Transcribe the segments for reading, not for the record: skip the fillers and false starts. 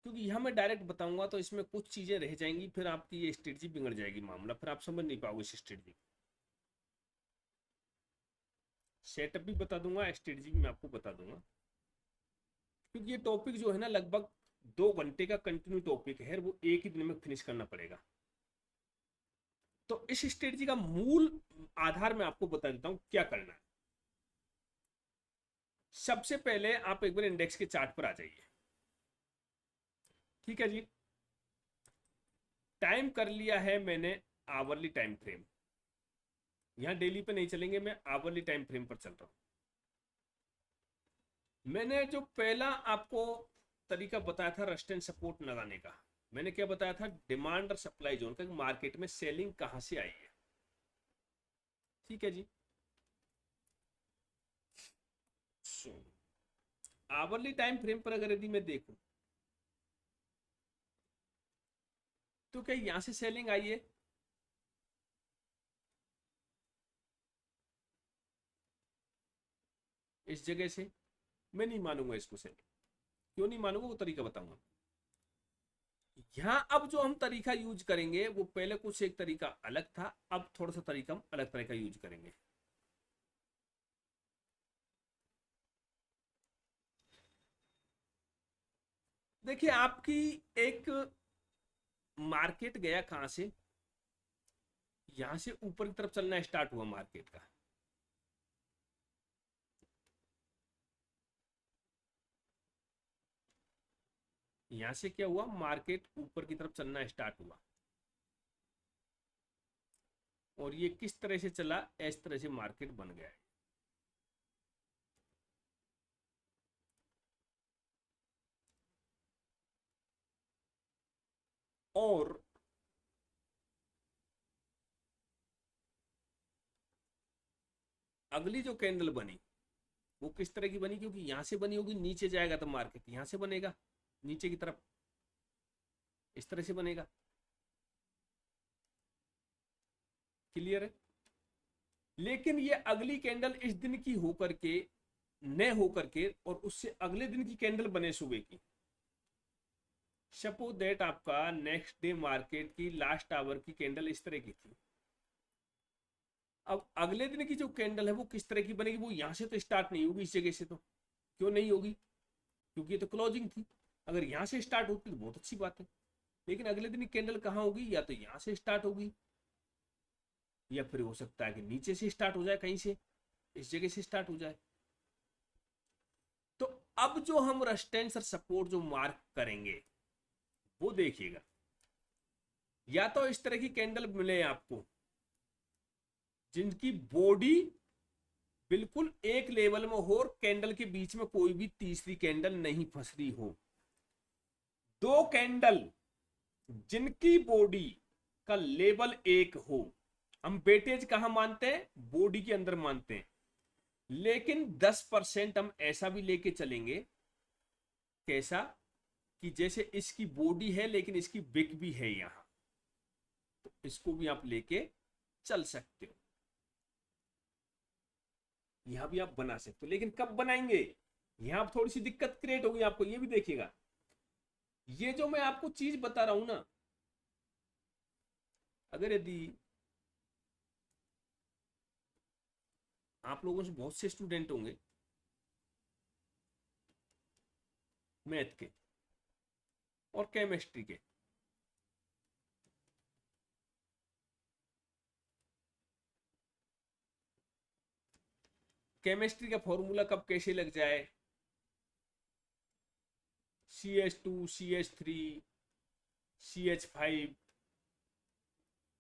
क्योंकि यहाँ मैं डायरेक्ट बताऊंगा तो इसमें कुछ चीजें रह जाएंगी, फिर आपकी ये स्ट्रेटजी बिगड़ जाएगी मामला, फिर आप समझ नहीं पाओगे इस स्ट्रेटजी। सेटअप भी बता दूंगा, स्ट्रेटजी भी मैं आपको बता दूंगा, क्योंकि ये टॉपिक जो है ना लगभग 2 घंटे का कंटिन्यू टॉपिक है, वो एक ही दिन में फिनिश करना पड़ेगा। तो इस स्ट्रेटजी का मूल आधार मैं आपको बता देता हूं क्या करना है। सबसे पहले आप एक बार इंडेक्स के चार्ट पर आ जाइए। ठीक है जी, टाइम कर लिया है मैंने आवरली टाइम फ्रेम। यहां डेली पे नहीं चलेंगे, मैं आवरली टाइम फ्रेम पर चल रहा हूं। मैंने जो पहला आपको तरीका बताया था रेजिस्टेंस सपोर्ट लगाने का, मैंने क्या बताया था, डिमांड और सप्लाई जोन का, मार्केट में सेलिंग कहां से आई है। ठीक है जी, आवरली टाइम फ्रेम पर अगर यदि मैं देखूं तो क्या यहां से सेलिंग आई है? इस जगह से मैं नहीं मानूंगा इसको सेलिंग। क्यों नहीं मानूंगा, वो तरीका बताऊंगा। यहां अब जो हम तरीका यूज करेंगे वो पहले कुछ एक तरीका अलग था, अब थोड़ा सा तरीका हम अलग तरह का यूज करेंगे। देखिए आपकी एक मार्केट गया कहां से, यहां से ऊपर की तरफ चलना स्टार्ट हुआ मार्केट का। यहां से क्या हुआ, मार्केट ऊपर की तरफ चलना स्टार्ट हुआ, और ये किस तरह से चला, इस तरह से मार्केट बन गया है। और अगली जो कैंडल बनी वो किस तरह की बनी, क्योंकि यहां से बनी होगी, नीचे जाएगा तो मार्केट यहां से बनेगा नीचे की तरफ, इस तरह से बनेगा। क्लियर है? लेकिन ये अगली कैंडल इस दिन की होकर के न होकर के और उससे अगले दिन की कैंडल बने सुबह की। सपोज दैट आपका नेक्स्ट डे मार्केट की लास्ट आवर की कैंडल इस तरह की थी। अब अगले दिन की जो कैंडल है वो किस तरह की बनेगी, वो यहां से तो स्टार्ट नहीं होगी, इस जगह से तो क्यों नहीं होगी, क्योंकि ये तो क्लोजिंग थी। अगर यहां से स्टार्ट होती तो बहुत अच्छी बात है, लेकिन अगले दिन की कैंडल कहां होगी, या तो यहां से स्टार्ट होगी, या फिर हो सकता है कि नीचे से स्टार्ट हो जाए, कहीं से इस जगह से स्टार्ट हो जाए। तो अब जो हम रेजिस्टेंस और सपोर्ट जो मार्क करेंगे वो देखिएगा, या तो इस तरह की कैंडल मिले आपको जिनकी बॉडी बिल्कुल एक लेवल में हो और कैंडल के बीच में कोई भी तीसरी कैंडल नहीं फंस रही हो। दो कैंडल जिनकी बॉडी का लेवल एक हो। हम वेटेज कहां मानते हैं, बॉडी के अंदर मानते हैं, लेकिन 10% हम ऐसा भी लेके चलेंगे, कैसा, कि जैसे इसकी बॉडी है लेकिन इसकी बिग भी है यहां, तो इसको भी आप लेके चल सकते हो, यहां भी आप बना सकते हो। लेकिन कब बनाएंगे, यहां थोड़ी सी दिक्कत क्रिएट होगी आपको, ये भी देखिएगा। ये जो मैं आपको चीज बता रहा हूं ना, अगर यदि आप लोगों से बहुत से स्टूडेंट होंगे मैथ के और केमिस्ट्री के, केमिस्ट्री का फॉर्मूला कब कैसे लग जाए, CH2 CH3 CH5,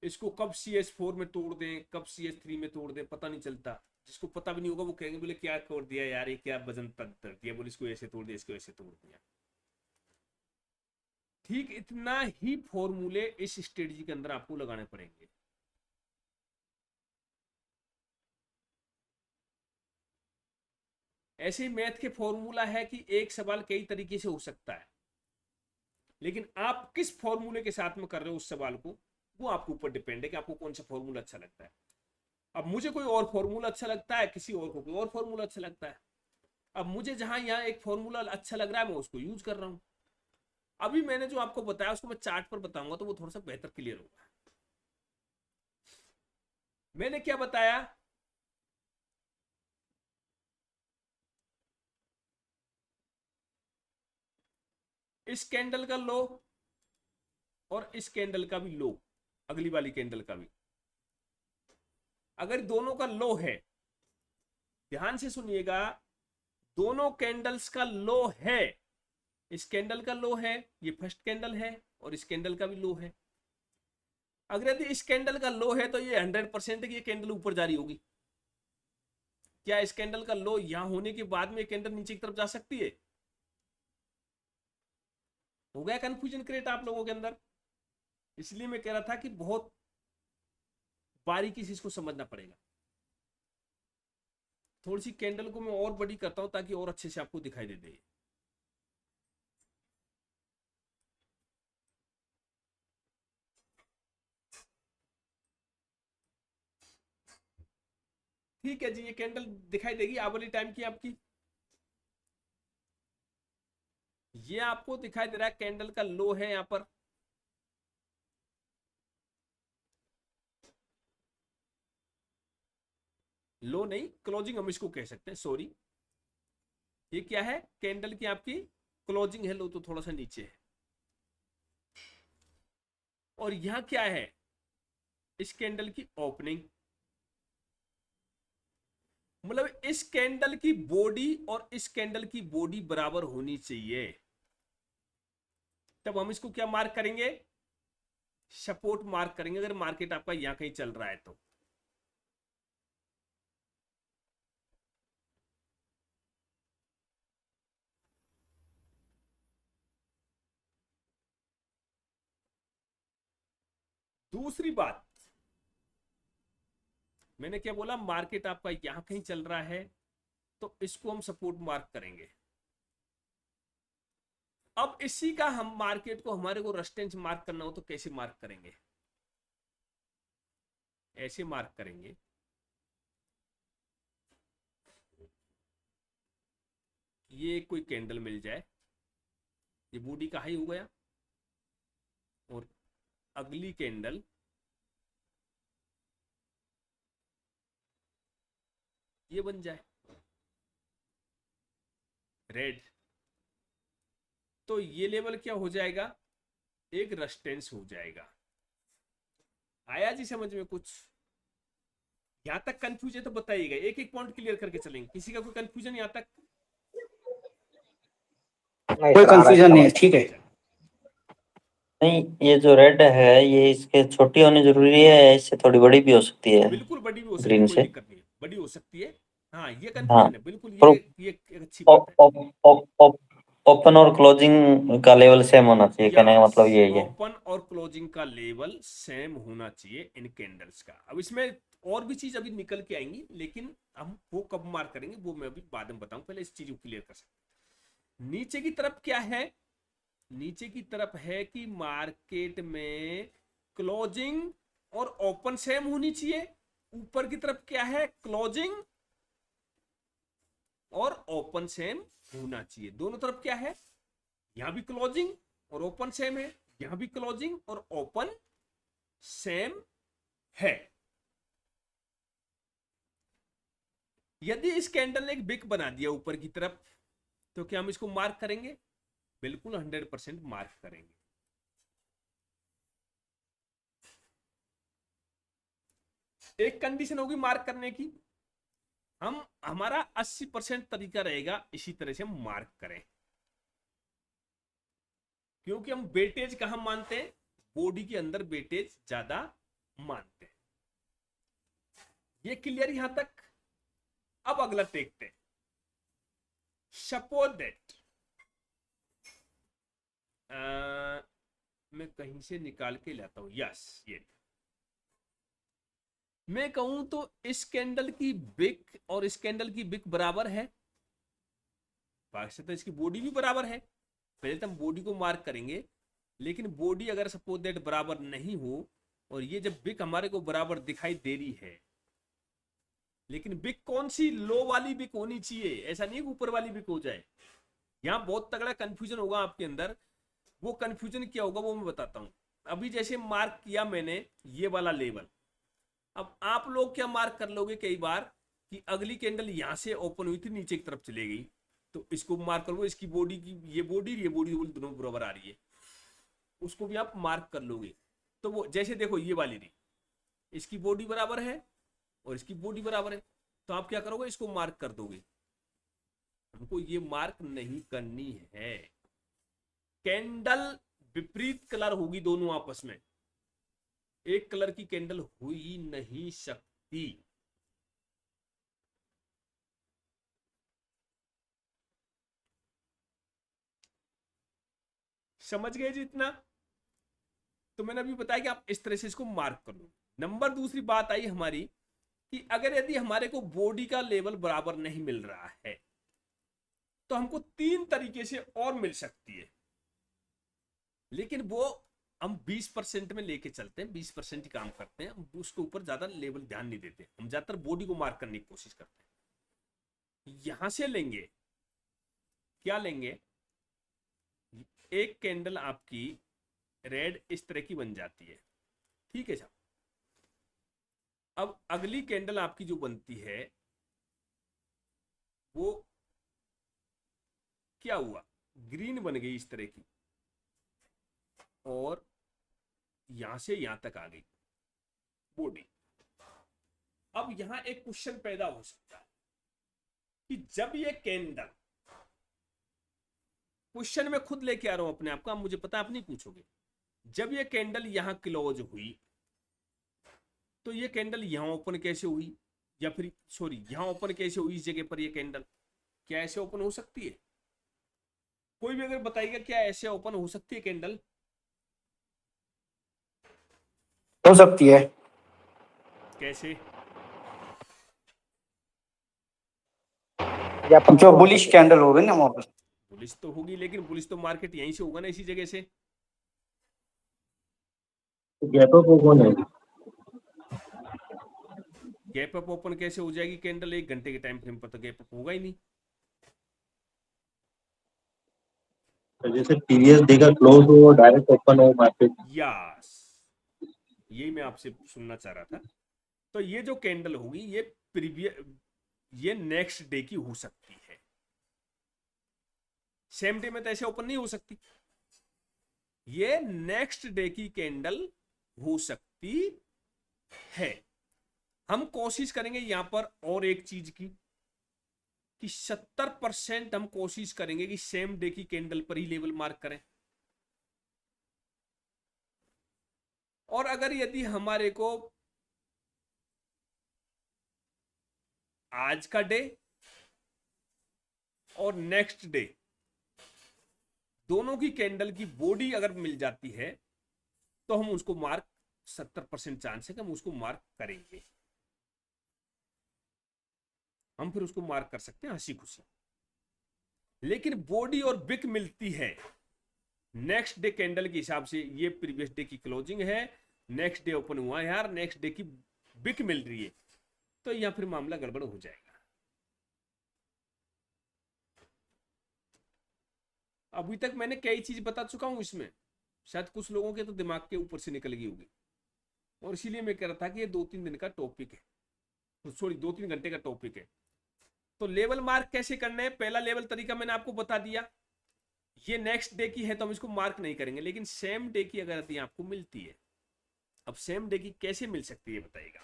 इसको कब CH4 में तोड़ दें, कब CH3 में तोड़ दें, पता नहीं चलता। जिसको पता भी नहीं होगा वो कहेंगे बोले क्या तोड़ दिया यार, ये क्या वजन तंत्र दिया, बोले इसको ऐसे तोड़ दिया, इसको ऐसे तोड़ दिया। ठीक इतना ही फॉर्मूले इस स्ट्रेटजी के अंदर आपको लगाने पड़ेंगे। ऐसे ही मैथ के फॉर्मूला है कि एक सवाल कई तरीके से हो सकता है, लेकिन आप किस फॉर्मूले के साथ में कर रहे हो उस सवाल को, वो आपके ऊपर डिपेंड है कि आपको कौन सा फॉर्मूला अच्छा लगता है। अब मुझे कोई और फॉर्मूला अच्छा लगता है, किसी और को कोई और फॉर्मूला अच्छा लगता है। अब मुझे जहां यहाँ एक फॉर्मूला अच्छा लग रहा है मैं उसको यूज कर रहा हूं, अभी मैंने जो आपको बताया उसको मैं चार्ट पर बताऊंगा तो वो थोड़ा सा बेहतर क्लियर होगा। मैंने क्या बताया, इस कैंडल का लो और इस कैंडल का भी लो, अगली वाली कैंडल का भी, अगर दोनों का लो है, ध्यान से सुनिएगा, दोनों कैंडल्स का लो है, इस कैंडल का लो है, ये फर्स्ट कैंडल है, और इस कैंडल का भी लो है। अगर यदि इस कैंडल का लो है तो ये 100% ये कैंडल ऊपर जा रही होगी। क्या इस कैंडल का लो यहां होने के बाद में कैंडल नीचे की तरफ जा सकती है? हो गया कंफ्यूजन क्रिएट आप लोगों के अंदर? इसलिए मैं कह रहा था कि बहुत बारीकी से इसको समझना पड़ेगा। थोड़ी सी कैंडल को मैं और बड़ी करता हूं ताकि और अच्छे से आपको दिखाई दे। ठीक है जी, ये कैंडल दिखाई देगी आवली टाइम की आपकी। ये आपको दिखाई दे रहा है कैंडल का लो है यहां पर, लो नहीं क्लोजिंग हम इसको कह सकते हैं, सॉरी। ये क्या है, कैंडल की आपकी क्लोजिंग है, लो तो थोड़ा सा नीचे है। और यहां क्या है, इस कैंडल की ओपनिंग, मतलब इस कैंडल की बॉडी और इस कैंडल की बॉडी बराबर होनी चाहिए। तब हम इसको क्या मार्क करेंगे, सपोर्ट मार्क करेंगे, अगर मार्केट आपका यहां कहीं चल रहा है तो। दूसरी बात, मैंने क्या बोला, मार्केट आपका यहां कहीं चल रहा है तो इसको हम सपोर्ट मार्क करेंगे। अब इसी का हम मार्केट को, हमारे को रेजिस्टेंस मार्क करना हो तो कैसे मार्क करेंगे, ऐसे मार्क करेंगे। ये कोई कैंडल मिल जाए, ये बॉडी का हाई हो गया, और अगली कैंडल ये बन जाए रेड, तो ये लेवल क्या हो जाएगा, एक रेजिस्टेंस हो जाएगा। आया जी समझ में कुछ? यहां तक कंफ्यूजन तो बताइएगा, एक एक पॉइंट क्लियर करके चलेंगे। किसी का कोई कंफ्यूजन यहां तक? कोई कंफ्यूजन नहीं है, ठीक है। नहीं, ये जो रेड है ये इसके छोटी होनी जरूरी है या इससे थोड़ी बड़ी भी हो सकती है? बिल्कुल बड़ी भी हो सकती है, ग्रीन कोई से। दिक्कत नहीं है, बड़ी हो सकती है। हाँ ये हाँ, कंफ्यूजन है बिल्कुल, तो ये एक अच्छी बात है। ओपन और क्लोजिंग का लेवल सेम होना चाहिए, कहने का यस, मतलब यही है। ओपन और क्लोजिंग का लेवल सेम होना चाहिए इन कैंडल्स का। अब इसमें और भी चीज अभी निकल के आएंगी, लेकिन हम वो कब मार्क करेंगे वो मैं अभी बाद में बताऊं, पहले इस चीज को क्लियर कर सकते। नीचे की तरफ क्या है, नीचे की तरफ है कि मार्केट में क्लोजिंग और ओपन सेम होनी चाहिए। ऊपर की तरफ क्या है, क्लोजिंग और ओपन सेम होना चाहिए। दोनों तरफ क्या है, यहां भी क्लोजिंग और ओपन सेम है, यहां भी क्लोजिंग और ओपन सेम है। यदि इस कैंडल ने एक बिक बना दिया ऊपर की तरफ, तो क्या हम इसको मार्क करेंगे? बिल्कुल 100% मार्क करेंगे। एक कंडीशन होगी मार्क करने की, हम हमारा 80% तरीका रहेगा इसी तरह से मार्क करें, क्योंकि हम वेटेज कहां मानते हैं, बॉडी के अंदर वेटेज ज्यादा मानते हैं। ये क्लियर यहां तक? अब अगला देखते हैं। सपोज दैट मैं कहीं से निकाल के लाता हूं, यस ये मैं कहूं तो इस कैंडल की बिक और इस कैंडल की बिक बराबर है, तो इसकी बॉडी भी बराबर है। पहले तो हम बॉडी को मार्क करेंगे, लेकिन बॉडी अगर सपोज दैट बराबर नहीं हो, और ये जब बिक हमारे को बराबर दिखाई दे रही है, लेकिन बिक कौन सी, लो वाली बिक होनी चाहिए, ऐसा नहीं ऊपर वाली बिक हो जाए। यहां बहुत तगड़ा कंफ्यूजन होगा आपके अंदर। वो कंफ्यूजन क्या होगा वो मैं बताता हूं। अभी जैसे मार्क किया मैंने ये वाला लेवल, अब आप लोग क्या मार्क कर लोगे कई बार कि अगली कैंडल यहां से ओपन हुई थी नीचे की तरफ चली गई, तो इसको मार्क करो, इसकी बॉडी की ये बॉडी दोनों बराबर आ रही है, उसको भी आप मार्क कर लोगे। तो वो जैसे देखो ये वाली रही, इसकी बॉडी बराबर है और इसकी बॉडी बराबर है, तो आप क्या करोगे, इसको मार्क कर दोगे। हमको ये मार्क नहीं करनी है। कैंडल विपरीत कलर होगी दोनों आपस में, एक कलर की कैंडल हो ही नहीं सकती। समझ गए जी इतना? तो मैंने अभी बताया कि आप इस तरह से इसको मार्क कर लो। नंबर दूसरी बात आई हमारी कि अगर यदि हमारे को बॉडी का लेवल बराबर नहीं मिल रहा है तो हमको 3 तरीके से और मिल सकती है, लेकिन वो हम 20% में लेके चलते हैं, 20% ही काम करते हैं, हम उसके ऊपर ज्यादा लेवल ध्यान नहीं देते, हम ज्यादातर बॉडी को मार्क करने की कोशिश करते हैं। यहां से लेंगे, क्या लेंगे, एक कैंडल आपकी रेड इस तरह की बन जाती है, ठीक है साहब। अब अगली कैंडल आपकी जो बनती है वो क्या हुआ, ग्रीन बन गई इस तरह की, और यहां से यहां तक आ गई बॉडी। अब यहां एक क्वेश्चन पैदा हो सकता है कि जब ये कैंडल, क्वेश्चन में खुद लेके आ रहा हूं अपने आप को, आप मुझे पता आप नहीं पूछोगे, जब ये कैंडल यहां क्लोज हुई तो ये कैंडल यहां ओपन कैसे हुई, या फिर सॉरी यहां ओपन कैसे हुई इस जगह पर, ये कैंडल क्या ऐसे ओपन हो सकती है? कोई भी अगर बताइएगा क्या ऐसे ओपन हो सकती है कैंडल? हो सकती है। कैसे? जो बुलिश कैंडल हो गई ना वहां पर। पुलिस तो होगी, लेकिन पुलिस तो मार्केट यहीं से होगा ना, इसी जगह से। गैप अप ओपन है। गैप अप ओपन कैसे हो जाएगी कैंडल? 1 घंटे के टाइम फ्रेम पर तो गैप अप होगा ही नहीं। जैसे प्रीवियस डे का क्लोज हो डायरेक्ट ओपन हो मार्केट। यस, यही मैं आपसे सुनना चाह रहा था। तो ये जो कैंडल होगी ये प्रीवियस, ये नेक्स्ट डे की हो सकती है, सेम डे में तो ऐसे ओपन नहीं हो सकती। ये नेक्स्ट डे की कैंडल हो सकती है। हम कोशिश करेंगे यहां पर और एक चीज की कि 70% हम कोशिश करेंगे कि सेम डे की कैंडल पर ही लेवल मार्क करें। और अगर यदि हमारे को आज का डे और नेक्स्ट डे दोनों की कैंडल की बॉडी अगर मिल जाती है तो हम उसको मार्क, 70% चांस है कि हम उसको मार्क करेंगे, हम फिर उसको मार्क कर सकते हैं हंसी खुशी। लेकिन बॉडी और बिक मिलती है नेक्स्ट डे कैंडल के हिसाब से, ये प्रीवियस डे की क्लोजिंग है, नेक्स्ट डे ओपन हुआ है यार, नेक्स्ट डे की बिक मिल रही है, तो यहां फिर मामला गड़बड़ हो जाएगा। अभी तक मैंने कई चीज बता चुका हूं इसमें, शायद कुछ लोगों के तो दिमाग के ऊपर से निकल गई होगी, और इसीलिए मैं कह रहा था कि ये 2-3 दिन का टॉपिक है, सॉरी 2-3 घंटे का टॉपिक है। तो लेवल मार्क कैसे करना है, पहला लेवल तरीका मैंने आपको बता दिया, ये नेक्स्ट डे की है तो हम इसको मार्क नहीं करेंगे, लेकिन सेम डे की अगर यदि आपको मिलती है, अब सेम डे की कैसे मिल सकती है बताइएगा,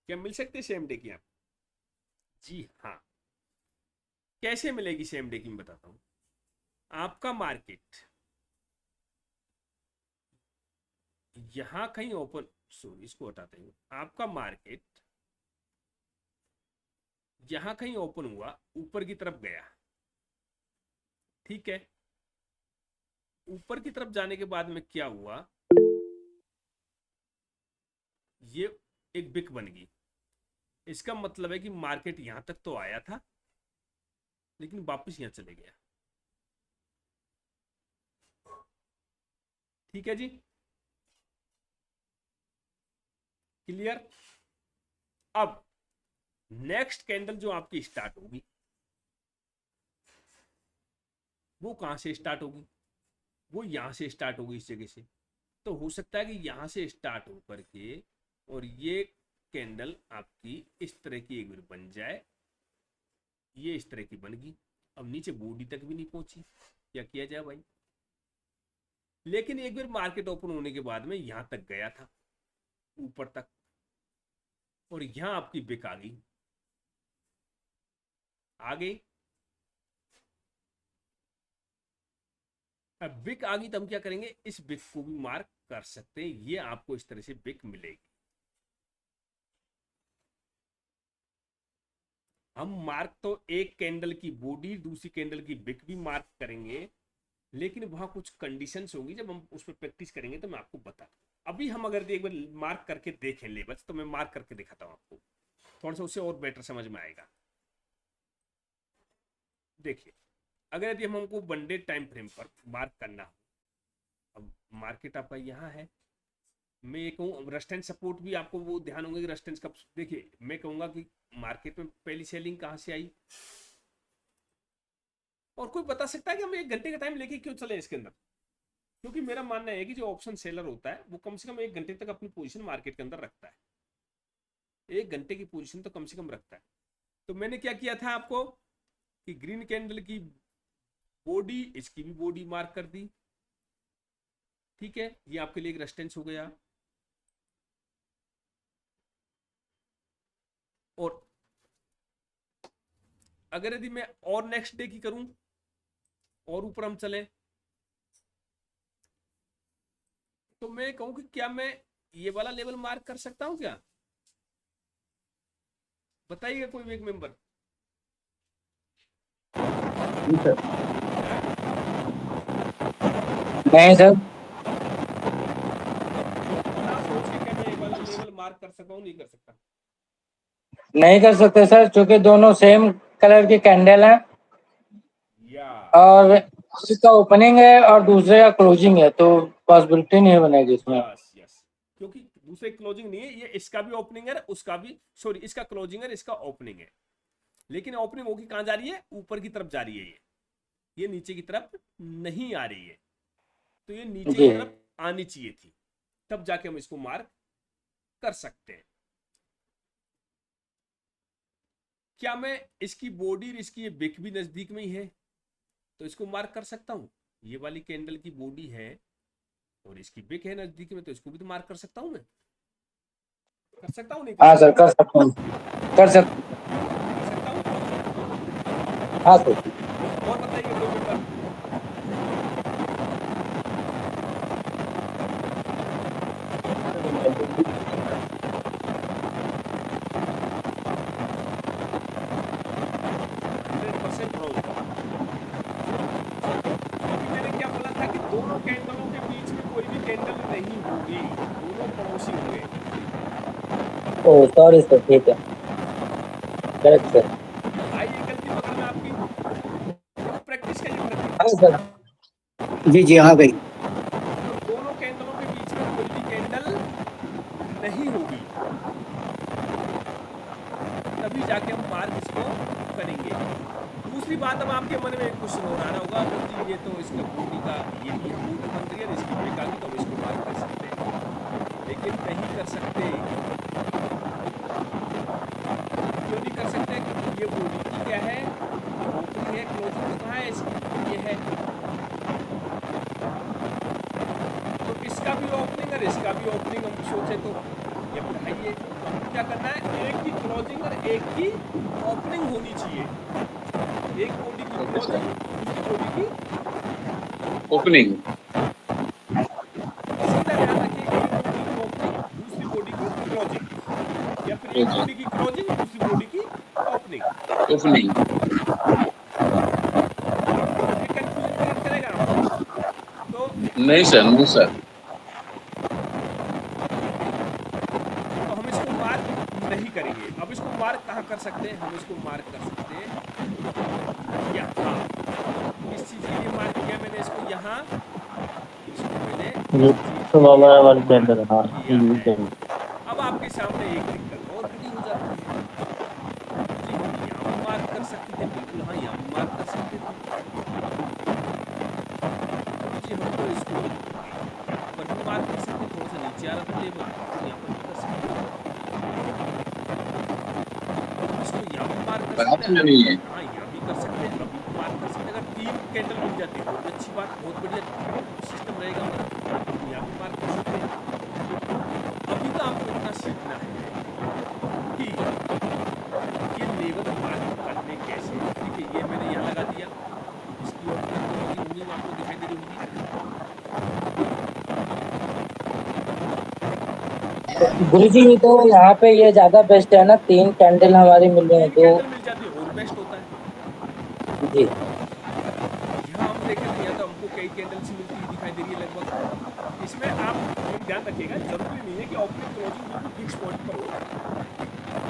क्या मिल सकती है सेम डे की आप? जी हाँ, कैसे मिलेगी सेम डे की मैं बताता हूं। आपका मार्केट यहां कहीं ओपन, सॉरी इसको हटाते हैं, आपका मार्केट यहां कहीं ओपन हुआ, ऊपर की तरफ गया, ठीक है, ऊपर की तरफ जाने के बाद में क्या हुआ, ये एक बिक बन गई। इसका मतलब है कि मार्केट यहां तक तो आया था लेकिन वापस यहां चले गया, ठीक है जी, क्लियर? अब नेक्स्ट कैंडल जो आपकी स्टार्ट होगी वो कहां से स्टार्ट होगी, वो यहाँ से स्टार्ट होगी इस जगह से। तो हो सकता है कि यहाँ से स्टार्ट होकर के और ये कैंडल आपकी इस तरह की एक बार बन जाए, ये इस तरह की बन गई। अब नीचे बॉडी तक भी नहीं पहुंची, क्या किया जाए भाई? लेकिन एक बार मार्केट ओपन होने के बाद में यहां तक गया था, ऊपर तक, और यहां आपकी बिक आ गई। अब बिक आ गई तो हम क्या करेंगे, इस बिक को भी मार्क कर सकते हैं। ये आपको इस तरह से बिक मिलेगी। हम मार्क तो एक कैंडल की बॉडी, दूसरी कैंडल की बिक भी मार्क करेंगे, लेकिन वहां कुछ कंडीशंस होंगी। जब हम उस पर प्रैक्टिस करेंगे तो मैं आपको बता। अभी हम अगर एक बार मार्क करके देखें लेवल्स, तो मैं मार्क करके दिखाता हूं आपको, थोड़ा सा उससे और बेटर समझ में आएगा। देखिए, अगर यदि हम हमको वन डे टाइम फ्रेम पर मार्क करना हो, अब मार्केट आपका यहाँ है, मैं ये कहूँ रेजिस्टेंस सपोर्ट भी आपको वो ध्यान होंगे कि रेजिस्टेंस कब। देखिए, मैं कहूंगा कि मार्केट में पहली सेलिंग कहाँ से आई, और कोई बता सकता है कि हम 1 घंटे का टाइम लेके क्यों चले इसके अंदर? क्योंकि मेरा मानना है कि जो ऑप्शन सेलर होता है वो कम से कम 1 घंटे तक अपनी पोजीशन मार्केट के अंदर रखता है। 1 घंटे की पोजीशन तो कम से कम रखता है। तो मैंने क्या किया था आपको कि ग्रीन कैंडल की बॉडी, इसकी भी बॉडी मार्क कर दी। ठीक है, ये आपके लिए एक रेजिस्टेंस हो गया। और अगर यदि मैं और नेक्स्ट डे की करूं और ऊपर हम चले, तो मैं कहूं कि क्या मैं ये वाला लेवल मार्क कर सकता हूं क्या? बताइएगा कोई एक मेंबर। नहीं सर। ना सोच के क्या मैं ये वाला लेवल मार्क कर सकता हूं? नहीं कर सकता। नहीं कर सकते सर, क्योंकि दोनों सेम कलर की कैंडल है या और इसका ओपनिंग है और दूसरे का क्लोजिंग है, तो पॉसिबिलिटी नहीं बनेगी इसमें। यस यस, क्योंकि दूसरे क्लोजिंग नहीं है, ये इसका भी ओपनिंग है, उसका भी, सॉरी, इसका क्लोजिंग है, इसका ओपनिंग है। लेकिन ओपनिंग होगी कहां जा रही है? ऊपर की तरफ जा रही है। ये नीचे की तरफ नहीं आ रही है। तो ये नीचे जी की तरफ आनी चाहिए थी, तब जाके हम इसको मार्क कर सकते हैं। क्या मैं इसकी बॉडी और इसकी ये बिक भी नजदीक में ही है तो इसको मार्क कर सकता हूं? ये वाली कैंडल की बॉडी है और इसकी बिक है नजदीक में, तो इसको भी तो मार्क कर सकता हूं मैं। कर सकता हूं नहीं कर हाँ सर, सकता? कर सकते हैं, कर सकते। कर सकता हूं। हाँ सर। और बताइए कोई मेंबर। मैंने क्या बोला था कि दोनों कैंडलों के बीच में कोई भी कैंडल नहीं होगी, दोनों पड़ोसी होंगे। ओ सॉरी सर, ठीक है, करेक्ट सर। भाई ये गलती पकड़ में आपकी, प्रैक्टिस करिए प्रैक्टिस। हाँ सर। जी जी, हाँ भाई। तो दोनों कैंडलों के बीच में कोई भी कैंडल नहीं होगी, तभी जाके हम मार्क इसको करेंगे। दूसरी बात, अब आपके मन में एक क्वेश्चन और आ रहा होगा कि ये तो इसका बॉडी का, ये भी हम बॉडी बन रही है, इसकी ब्रेक आ गई तो हम इसको मार्क कर सकते हैं, लेकिन नहीं कर सकते। क्यों नहीं कर सकते? क्योंकि ये बॉडी की क्या है, ओपनिंग है, क्लोजिंग तो कहाँ है इसकी, ये है। तो इसका भी ओपनिंग और इसका भी ओपनिंग हम सोचे तो ये बताइए, हमको क्या करना है? एक की क्लोजिंग और एक की ओपनिंग होनी चाहिए। एक बॉडी की क्लोजिंग, दूसरी बॉडी की ओपनिंग। सीधा ध्यान रखिए, एक बॉडी की ओपनिंग, दूसरी बॉडी की क्लोजिंग, या फिर एक बॉडी की क्लोजिंग, दूसरी बॉडी की ओपनिंग। ओपनिंग। ये कंफ्यूजन क्रिएट करेगा आपको। तो नहीं सर, नो सर। हम इसको मार्क नहीं करेंगे। अब इसको मार्क कहाँ कर सकते हैं? हम इसको मार्क कर सकते हैं यहाँ। इस चीज के लिए मार्क किया मैंने इसको यहाँ, इसको मैंने किया है। अब आपके सामने एक दिक्कत और खड़ी हो जाती है कि हम यहाँ मार्क कर सकते थे, बिल्कुल हाँ, यहाँ मार्क कर सकते थे। जी हमको 4 अदर लेवल तो यहाँ पर भी कर सकते हैं, इसको यहाँ भी मार्क कर बात सकते में हैं। नहीं है। हाँ यहाँ भी कर सकते हैं, अभी भी मार्क कर सकते हैं। अगर 3 कैंडल मिल जाती है और भी अच्छी बात, बहुत बढ़िया सिस्टम रहेगा हमारा, तो यहाँ भी मार्क कर सकते हैं। अभी तो आपको इतना सीखना है कि ये लेवल मार्क करने कैसे। ठीक है, ये मैंने यहाँ लगा दिया, इसकी और भी टेक्नोलॉजी होंगी वो आपको दिखाई दे रही होंगी। गुरुजी ये तो यहाँ पे ये ज्यादा बेस्ट है ना, 3 कैंडल हमारी मिल रही है 3 तो। कैंडल मिल जाती है और बेस्ट होता है। जी यहाँ हम देखें तो यहाँ तो हमको कई कैंडल्स मिलती हुई दिखाई दे रही है लगभग। इसमें आप एक ध्यान रखिएगा, जरूरी नहीं है कि ओपनिंग क्लोजिंग बिल्कुल फिक्स पॉइंट पर हो,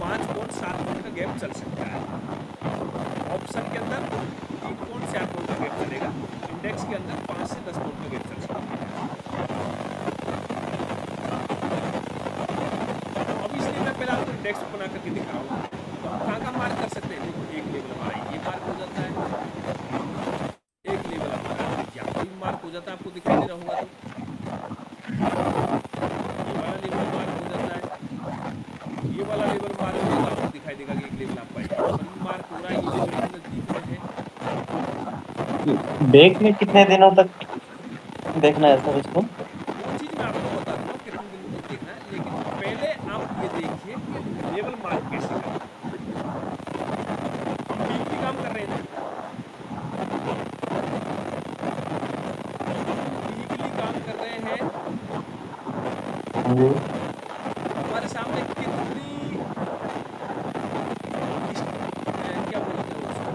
5 पॉइंट 7 पॉइंट का गैप चल सकता है। ऑप्शन के अंदर 3 पॉइंट 4 पॉइंट का गैप चलेगा, इंडेक्स के अंदर 5 से 10 पॉइंट का गैप चल सकता है। अब इसलिए मैं पहले आपको इंडेक्स बना करके दिखा रहा हूँ। तो हम कहाँ मार्क कर सकते हैं, देखो एक लेवल हमारा ये मार्क हो जाता है, एक लेवल हमारा यहाँ पर भी मार्क हो जाता है, आपको दिखाई दे रहा होगा। तो ये वाला लेवल मार्क हो जाता है, ये वाला लेवल मार्क हो जाता है, आपको दिखाई देगा कि एक लेवल आपका यहाँ पर भी मार्क हो रहा है, ये लेवल भी नजदीक में है। ब्रेक में कितने दिनों तक देखना है सर इसको? वो चीज मैं आपको बता दूंगा कितने दिनों तक देखना है, लेकिन पहले आप ये देखिए कि लेवल मार्क कैसे करना है। हम वीकली काम कर रहे हैं ना, वीकली काम कर रहे हैं, जी हमारे सामने कितनी क्या बोलते हैं उसको,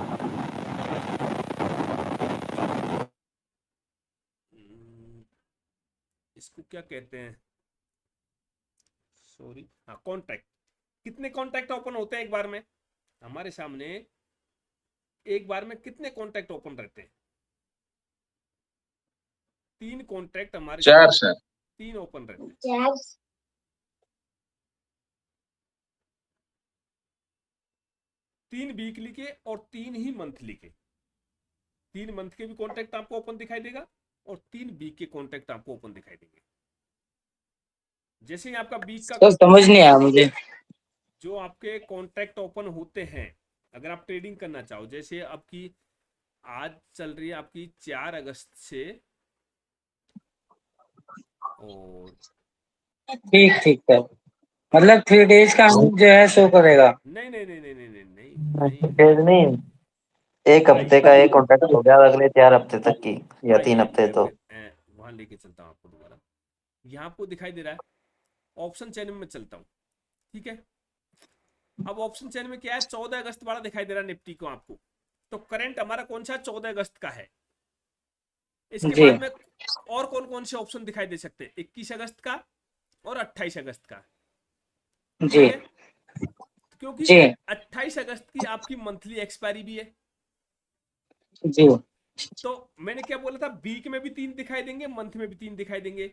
इसको क्या कहते हैं, सॉरी, हाँ कॉन्ट्रैक्ट, कितने कॉन्ट्रैक्ट ओपन होते हैं एक बार में हमारे सामने, एक बार में कितने कॉन्ट्रैक्ट ओपन रहते हैं। 3 कॉन्ट्रैक्ट हमारे 4 सामने, सर। 3 ओपन रहते हैं, 3 वीकली के और 3 ही मंथली के। 3 मंथ के भी कॉन्ट्रैक्ट आपको ओपन दिखाई देगा और 3 वीक के कॉन्ट्रैक्ट आपको ओपन दिखाई देंगे। जैसे ही आपका वीक का सर समझ नहीं आया मुझे। जो आपके कॉन्ट्रैक्ट ओपन होते हैं, अगर आप ट्रेडिंग करना चाहो, जैसे आपकी आज चल रही है आपकी 4 अगस्त से, और ठीक ठीक है, मतलब 3 डेज का हम जो है शो करेगा। नहीं नहीं नहीं नहीं नहीं नहीं नहीं नहीं, डेढ़ नहीं, एक हफ्ते का एक कॉन्ट्रैक्ट हो गया, अगले 4 हफ्ते तक की या आइए 3 हफ्ते मैं तो। फिर वहां लेके चलता हूँ आपको दोबारा। यहाँ आपको दिखाई दे रहा है ऑप्शन चैन में चलता हूँ, ठीक है। अब ऑप्शन चैन में क्या है, 14 अगस्त वाला दिखाई दे रहा है निफ्टी को आपको, तो करंट हमारा कौन सा 14 अगस्त का है। इसके जी बाद में और कौन कौन से ऑप्शन दिखाई दे सकते हैं, 21 अगस्त का और 28 अगस्त का, जी ठीक है, क्योंकि जी 28 अगस्त की आपकी मंथली एक्सपायरी भी है। जी। तो मैंने क्या बोला था, वीक में भी 3 दिखाई देंगे, मंथ में भी 3 दिखाई देंगे।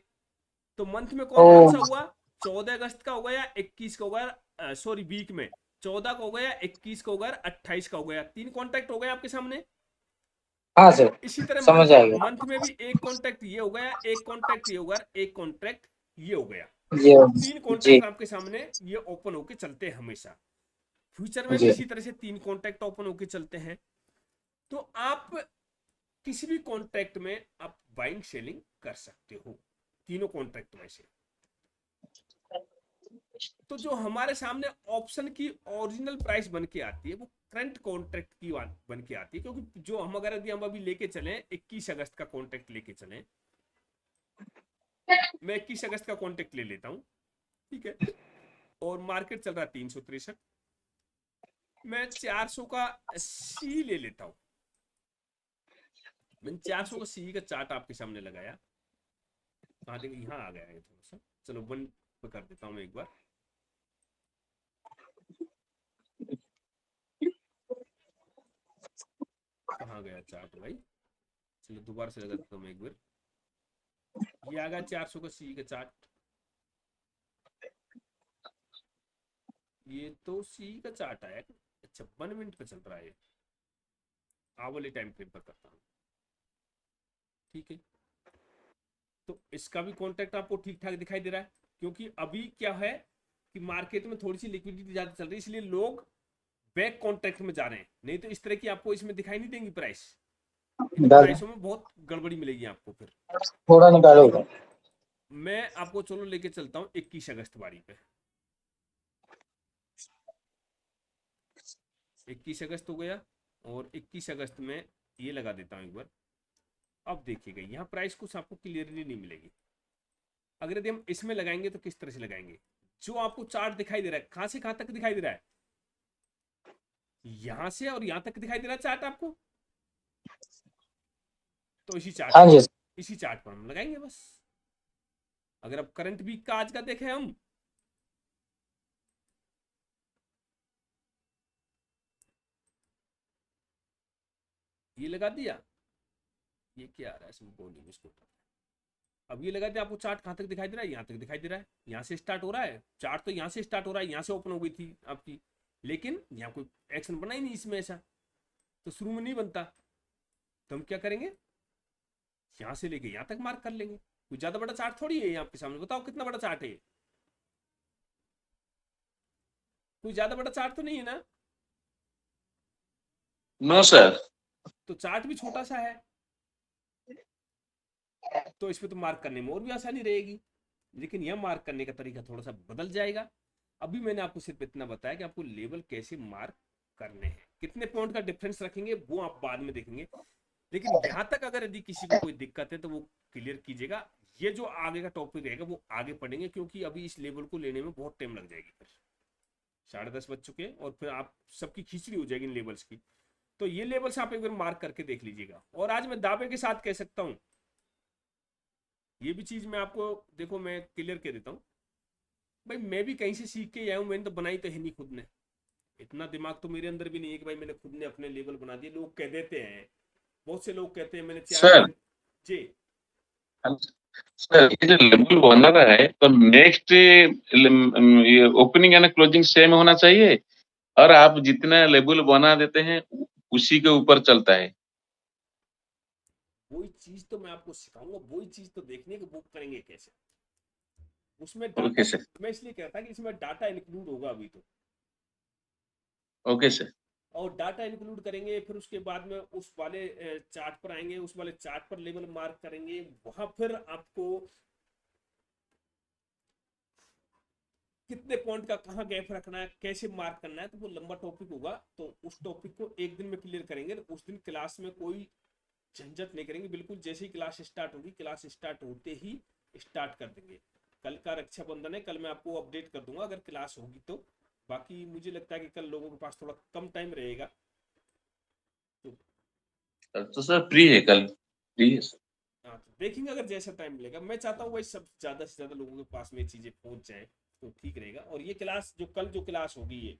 तो मंथ में ओ कौन कौन सा हुआ, 14 अगस्त का होगा या 21 का होगा, सॉरी वीक में 14 का हो गया, 21 का हो गया, 28 का हो गया, 3 कॉन्ट्रैक्ट हो गए आपके सामने। हाँ सर इसी तरह समझ मंथ आएगा। मंथ में भी एक कॉन्ट्रैक्ट ये हो गया, एक कॉन्ट्रैक्ट ये हो गया, एक कॉन्ट्रैक्ट ये हो गया। ये 3 जी कॉन्ट्रैक्ट आपके सामने ये ओपन होके चलते हैं हमेशा। फ्यूचर में भी जी इसी तरह से 3 कॉन्ट्रैक्ट ओपन होके चलते हैं। तो आप किसी भी कॉन्ट्रैक्ट में आप बाइंग सेलिंग कर सकते हो, तीनों कॉन्ट्रैक्ट में से। तो जो हमारे सामने ऑप्शन की ओरिजिनल प्राइस बन के आती है वो करंट कॉन्ट्रैक्ट की बन के आती है, क्योंकि जो हम अगर यदि हम अभी लेके चले 21 अगस्त का कॉन्ट्रैक्ट लेके चले, मैं 21 अगस्त का कॉन्ट्रैक्ट ले लेता हूं, ठीक है, और मार्केट चल रहा है 363, मैं 400 का सी ले लेता हूं। मैंने 400 का सी का चार्ट आपके सामने लगाया, हाँ देखिए यहाँ आ गया है थोड़ा सा, चलो 1 पे कर देता हूँ मैं एक बार। कहाँ गया चार्ट भाई, चलो दोबारा से लगा देता हूँ मैं एक बार। ये आ गया 400 का सी का चार्ट, ये तो सी का चार्ट आया, अच्छा 1 मिनट पे चल रहा है, आ वाले टाइम फ्रेम पर करता हूँ, ठीक है। तो इसका भी कॉन्ट्रैक्ट आपको ठीक ठाक दिखाई दे रहा है, क्योंकि अभी क्या है कि मार्केट में थोड़ी सी लिक्विडिटी ज्यादा चल रही है, इसलिए लोग बैक कॉन्ट्रैक्ट में जा रहे हैं, नहीं तो इस तरह की आपको इसमें दिखाई नहीं देंगी प्राइस। इन डाल प्राइसों में बहुत गड़बड़ी मिलेगी आपको। फिर थोड़ा निकालो उधर। मैं आपको चलो लेके चलता हूँ 21 अगस्त बारी पे। 21 अगस्त हो गया और 21 अगस्त में ये लगा देता हूँ एक बार। अब देखिएगा यहाँ प्राइस कुछ आपको क्लियरली नहीं मिलेगी। अगर यदि हम इसमें लगाएंगे तो किस तरह से लगाएंगे, जो आपको चार्ट दिखाई दे रहा है, कहां से कहां तक दिखाई दे रहा है, यहां से और यहां तक दिखाई दे रहा है चार्ट आपको, तो हाँ जी। इसी चार्ट पर हम लगाएंगे बस। अगर अब करंट वीक का आज का देखें हम, ये लगा दिया, ये क्या आ रहा है इसमें वॉल्यूम, इसको अब ये लगा दिया। आपको चार्ट कहां तक दिखाई दे रहा है, यहां तक दिखाई दे रहा है। यहां से स्टार्ट हो रहा है चार्ट, तो यहां से स्टार्ट हो रहा है, यहां से ओपन हो गई थी आपकी, लेकिन यहाँ कोई एक्शन बना ही नहीं इसमें ऐसा, तो शुरू में नहीं बनता। तो हम क्या करेंगे, यहां से लेके यहां तक मार्क कर लेंगे। कोई ज्यादा बड़ा चार्ट थोड़ी है आपके सामने, बताओ कितना बड़ा चार्ट है, कोई ज्यादा बड़ा चार्ट तो नहीं है ना, No, sir. तो चार्ट भी छोटा सा है, तो इसमें तो मार्क करने में और भी आसानी रहेगी। लेकिन यह मार्क करने का तरीका थोड़ा सा बदल जाएगा। अभी मैंने आपको सिर्फ इतना बताया कि आपको लेवल कैसे मार्क करने हैं, कितने पॉइंट का डिफरेंस रखेंगे वो आप बाद में देखेंगे। लेकिन यहां तक अगर यदि किसी को कोई दिक्कत है तो वो क्लियर कीजिएगा। ये जो आगे का टॉपिक रहेगा वो आगे पढ़ेंगे, क्योंकि अभी इस लेवल को लेने में बहुत टाइम लग जाएगी। फिर 10:30 बज चुके हैं और फिर आप सबकी खिचड़ी हो जाएगी इन लेवल्स की। तो ये लेवल्स आप एक बार मार्क करके देख लीजिएगा। और आज मैं दावे के साथ कह सकता हूं, ये भी चीज मैं आपको देखो मैं क्लियर कह देता हूँ भाई, मैं भी कहीं से सीख के आया हूँ, मैंने तो बनाई तो है नहीं खुद ने, इतना दिमाग तो मेरे अंदर भी नहीं है कि भाई मैंने खुद ने अपने लेवल बना दिए। लोग कह देते हैं, बहुत से लोग कहते हैं मैंने Sir. जी सर ये जो लेबल बना रहा है तो next opening and closing same होना चाहिए, और आप जितना लेबल बना देते हैं उसी के ऊपर चलता है। वही चीज तो मैं आपको सिखाऊंगा, वही चीज तो देखने की बुक करेंगे कैसे उसमें ओके डाटा। सर। मैं इसलिए कहता कि इसमें डाटा इंक्लूड होगा अभी तो, ओके सर। और डाटा इंक्लूड करेंगे, फिर उसके बाद में उस वाले चार्ट पर आएंगे, उस वाले चार्ट पर लेवल मार्क करेंगे, वहां फिर आपको कितने पॉइंट का कहाँ गैप रखना है, कैसे मार्क करना है, तो वो लंबा टॉपिक होगा। तो उस टॉपिक को एक दिन में क्लियर करेंगे। उस दिन क्लास में कोई झंझट नहीं करेंगे, बिल्कुल जैसे ही क्लास स्टार्ट होगी, क्लास स्टार्ट होते ही स्टार्ट कर देंगे। कल का रक्षाबंधन है, कल मैं आपको अपडेट कर दूंगा अगर क्लास होगी तो। बाकी मुझे लगता है कि कल लोगों के पास थोड़ा कम टाइम रहेगा, तो सर फ्री है कल, फ्री है सर। हाँ तो देखेंगे अगर जैसा टाइम मिलेगा। मैं चाहता हूँ भाई सब ज्यादा से ज्यादा लोगों के पास में चीजें पहुंच जाए तो ठीक रहेगा। और ये क्लास जो कल जो क्लास होगी, ये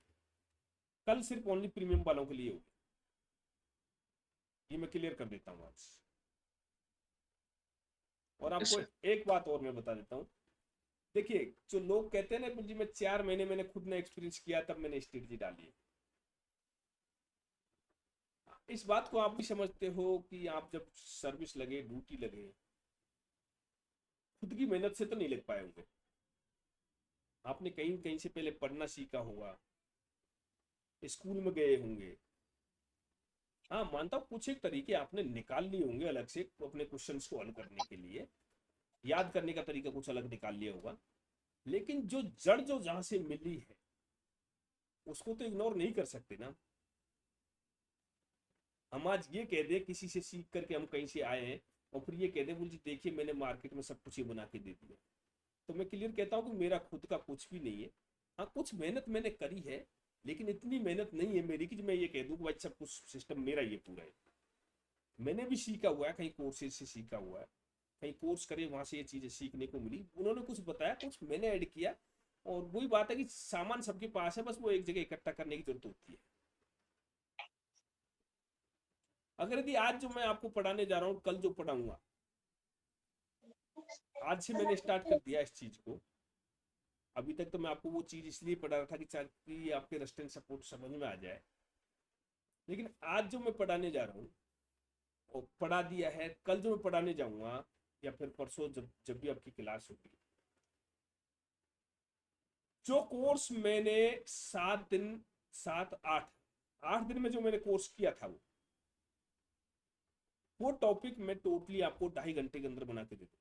कल सिर्फ ओनली प्रीमियम वालों के लिए होगी, ये मैं क्लियर कर देता हूँ आज। और आपको एक बात और मैं बता देता हूँ, देखिए जो लोग कहते हैं ना जी मैं 4 महीने मैंने खुद ने एक्सपीरियंस किया तब मैंने स्ट्रेटजी डाली है, इस बात को आप भी समझते हो कि आप जब सर्विस लगे, ड्यूटी लगे, खुद की मेहनत से तो नहीं लग पाए होंगे। आपने कहीं कहीं से पहले पढ़ना सीखा होगा, स्कूल में गए होंगे। हाँ मानता हूँ कुछ एक तरीके आपने निकाल लिए होंगे अलग से अपने क्वेश्चंस को हल करने के लिए, याद करने का तरीका कुछ अलग निकाल लिया होगा। लेकिन जो जड़ जो जहां से मिली है उसको तो इग्नोर नहीं कर सकते ना। हम आज ये कह दे किसी से सीख करके हम कहीं से आए हैं और फिर ये कह दे बोल जी देखिए मैंने मार्केट में सब कुछ ये बना के दे दिया, तो मैं क्लियर कहता हूँ कि मेरा खुद का कुछ भी नहीं है। हाँ कुछ मेहनत मैंने करी है, लेकिन इतनी मेहनत नहीं है मेरी कि मैं ये कह दूं कि भाई सब कुछ सिस्टम मेरा ये पूरा है। मैंने भी सीखा हुआ है, कहीं कोर्सेज से सीखा हुआ है, कहीं कोर्स करे वहां से ये चीजें सीखने को मिली, उन्होंने कुछ बताया, कुछ मैंने ऐड किया। और वही बात है कि सामान सबके पास है, बस वो एक जगह इकट्ठा करने की जरूरत होती है। अगर यदि आज जो मैं आपको पढ़ाने जा रहा हूँ, कल जो पढ़ाऊंगा, आज से मैंने स्टार्ट कर दिया इस चीज को। अभी तक तो मैं आपको वो चीज इसलिए पढ़ा रहा था कि ताकि आपके रेस्टेंट सपोर्ट समझ में आ जाए। लेकिन आज जो मैं पढ़ाने जा रहा हूँ और पढ़ा दिया है, कल जो मैं पढ़ाने जाऊंगा या फिर परसों जब जब भी आपकी क्लास होगी, जो कोर्स मैंने 8 दिन में जो मैंने कोर्स किया था वो टॉपिक मैं टोटली आपको 2.5 घंटे के अंदर बना के दे दूं,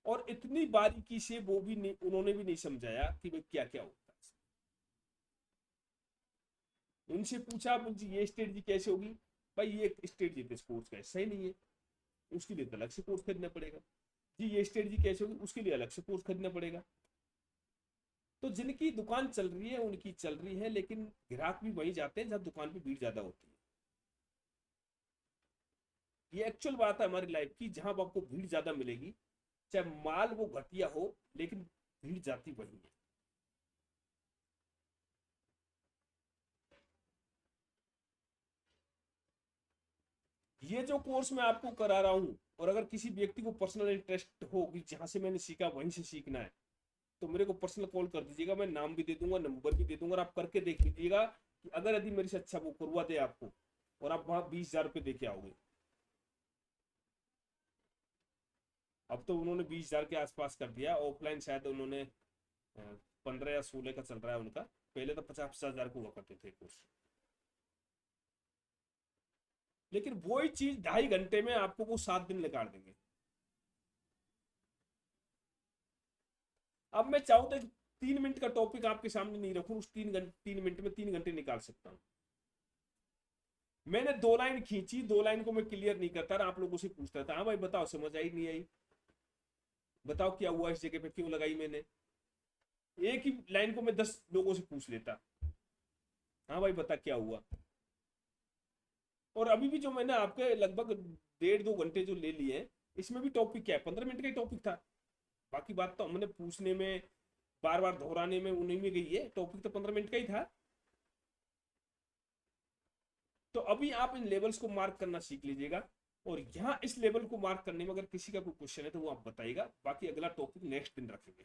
और इतनी बारीकी से वो भी नहीं, उन्होंने भी नहीं समझाया कि भाई क्या क्या होता है। उनसे पूछा मुझे ये स्ट्रेटजी कैसे होगी, भाई ये स्ट्रेटजी तो इस कोर्स का सही नहीं है, उसके लिए तो अलग से कोर्स खरीदना पड़ेगा जी। ये स्ट्रेटजी कैसे होगी, उसके लिए अलग से कोर्स खरीदना पड़ेगा। तो जिनकी दुकान चल रही है उनकी चल रही है, लेकिन ग्राहक भी वही जाते हैं जहां दुकान पे भीड़ ज्यादा होती है। ये एक्चुअल बात है हमारी लाइफ की, जहां आपको भीड़ ज्यादा मिलेगी, चाहे माल वो घटिया हो लेकिन भीड़ जाती वही है। ये जो कोर्स मैं आपको करा रहा हूं, और अगर किसी व्यक्ति को पर्सनल इंटरेस्ट हो कि जहां से मैंने सीखा वहीं से सीखना है, तो मेरे को पर्सनल कॉल कर दीजिएगा, मैं नाम भी दे दूंगा, नंबर भी दे दूंगा, और आप करके देख लीजिएगा कि अगर यदि मेरे से अच्छा वो करवा दे आपको, और आप वहां 20,000 रुपये दे के आओगे। अब तो उन्होंने 20,000 के आसपास कर दिया, ऑफलाइन शायद उन्होंने 15 या 16 का चल रहा है उनका, पहले तो 50,000 को हुआ करते थे कोर्स। लेकिन वही चीज 2.5 घंटे में आपको वो 7 दिन लगा देंगे। अब मैं चाहूँ तो 3 मिनट का टॉपिक आपके सामने नहीं रखूं, उस 3 मिनट में 3 घंटे निकाल सकता हूं। मैंने 2 लाइन खींची, 2 लाइन को मैं क्लियर नहीं करता रहा, आप लोगों से पूछता था, हाँ भाई बताओ समझ आई नहीं आई, बताओ क्या हुआ इस जगह पे, क्यों लगाई मैंने। एक ही लाइन को मैं 10 लोगों से पूछ लेता, हाँ भाई बता क्या हुआ। और अभी भी जो मैंने आपके लगभग 1.5-2 घंटे जो ले लिए, इसमें भी टॉपिक क्या है, 15 मिनट का ही टॉपिक था। बाकी बात तो हमने पूछने में, बार बार दोहराने में, उन्हीं में गई है, टॉपिक तो 15 मिनट का ही था। तो अभी आप इन लेवल्स को मार्क करना सीख लीजिएगा, और यहाँ इस लेवल को मार्क करने में अगर किसी का कोई क्वेश्चन है तो वो आप बताइएगा, बाकी अगला टॉपिक नेक्स्ट दिन रखेंगे।